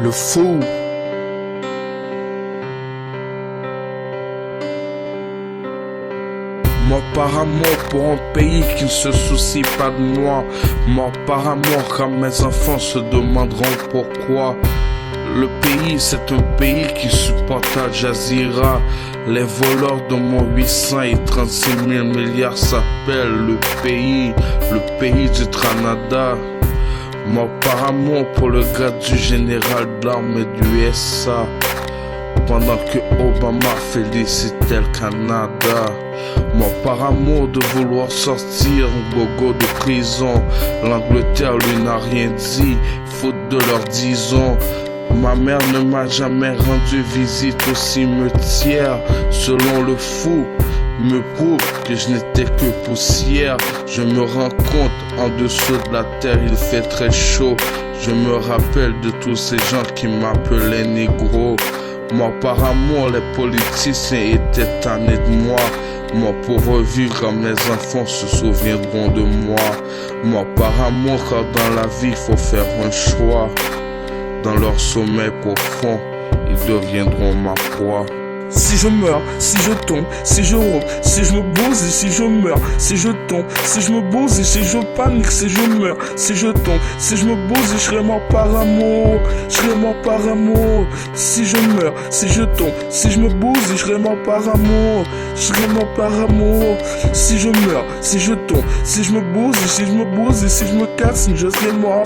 Le fou. Mort par amour pour un pays qui ne se soucie pas de moi. Mort par amour quand mes enfants se demanderont pourquoi. Le pays, c'est un pays qui supporte Al Jazeera. Les voleurs de mon 836 000 milliards s'appellent le pays du Tranada. Mort par amour pour le gars du général d'armée du USA. Pendant que Obama félicitait le Canada. Mort par amour de vouloir sortir un gogo de prison. L'Angleterre lui n'a rien dit, faute de leur disons. Ma mère ne m'a jamais rendu visite au cimetière. Selon le fou, me prouve que je n'étais que poussière. Je me rends compte, en dessous de la terre il fait très chaud. Je me rappelle de tous ces gens qui m'appelaient négro. Moi par amour, les politiciens étaient tannés de moi. Moi pour revivre quand mes enfants se souviendront de moi. Moi par amour, car dans la vie il faut faire un choix. Dans leur sommeil profond, ils deviendront ma proie. Si je meurs, si je tombe, si je romps, si je me bouse et si je meurs, si je tombe, si je me bouse et si je panique, si je meurs, si je tombe, si je me bouse et je serai mort par amour, je serai mort par amour. Si je meurs, si je tombe, si je me bouse et je serai mort par amour, je serai mort par amour. Si je meurs, si je tombe, si je me bouse et si je me bouse et si je me casse, je serai mort.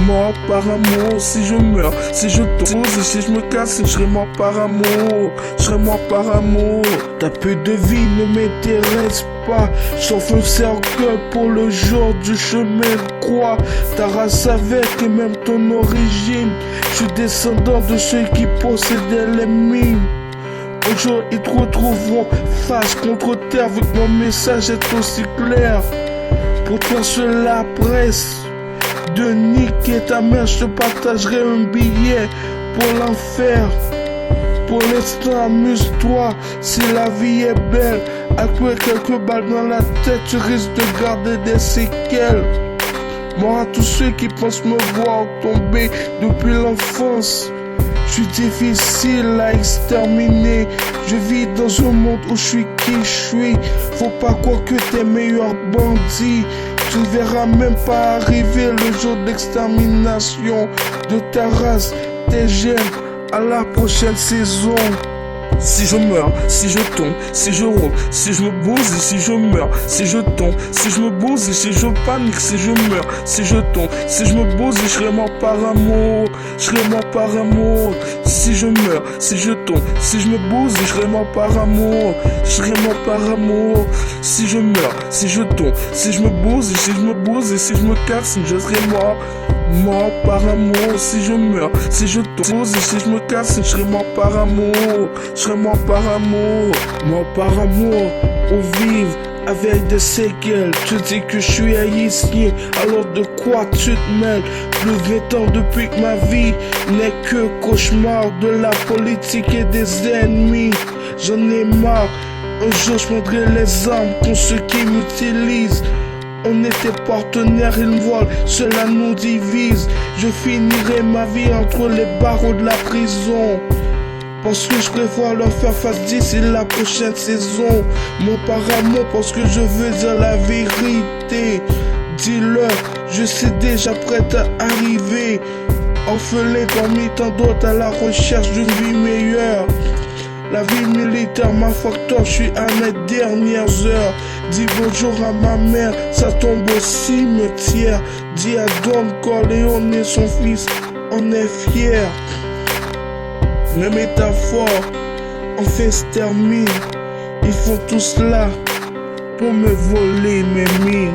Mort par amour, si je meurs, si je tombe et si je me casse, je serai mort par amour, je serai mort par amour. Ta peu de vie ne m'intéresse pas, sauf un cercueil pour le jour du chemin de croix. Ta race avec et même ton origine, je suis descendant de ceux qui possédaient les mines. Un jour ils te retrouveront face contre terre, vu que mon message est aussi clair. Pour toi cela presse de niquer ta mère, je te partagerai un billet pour l'enfer. Pour l'instant, amuse-toi, si la vie est belle. Après quelques balles dans la tête, tu risques de garder des séquelles. Mort à tous ceux qui pensent me voir tomber depuis l'enfance. Je suis difficile à exterminer. Je vis dans un monde où je suis qui je suis. Faut pas croire que t'es meilleur bandit. Tu ne verras même pas arriver le jour d'extermination de ta race, tes gènes, à la prochaine saison. Si je meurs, si je tombe, si je romps, si je me bouse et si je meurs, si je tombe, si je me bouse et si je panique, si je meurs, si je tombe, si je me bouse et je serai mort par amour, je serai mort par amour. Si je meurs, si je tombe, si je me bouse et je serai mort par amour, je serai mort par amour. Si je meurs, si je tombe, si je me bouse et si je me bouse et si je me casse, je serai mort. Mort par amour, si je meurs, si je tombe et si je me casse, je serai mort par amour, je serai mort par amour. Mort par amour, ou vivre avec des séquelles. Tu dis que je suis haïtien, alors de quoi tu te mêles? Plus de 20 ans depuis que ma vie n'est que cauchemar de la politique et des ennemis. J'en ai marre, un jour je prendrai les armes contre ceux qui m'utilisent. On était partenaires, ils me volent, cela nous divise. Je finirai ma vie entre les barreaux de la prison. Parce que je préfère leur faire face d'ici la prochaine saison. Mon par amour, parce que je veux dire la vérité. Dis-leur, je suis déjà prête à arriver. Orphelin parmi tant d'autres à la recherche d'une vie meilleure. La vie militaire m'a fucked up, je suis à mes dernières heures. Dis bonjour à ma mère, ça tombe au cimetière. Dis à Don Corleone et son fils, on est fiers. Mes métaphores, enfin se terminent. Ils font tout cela pour me voler mes mines.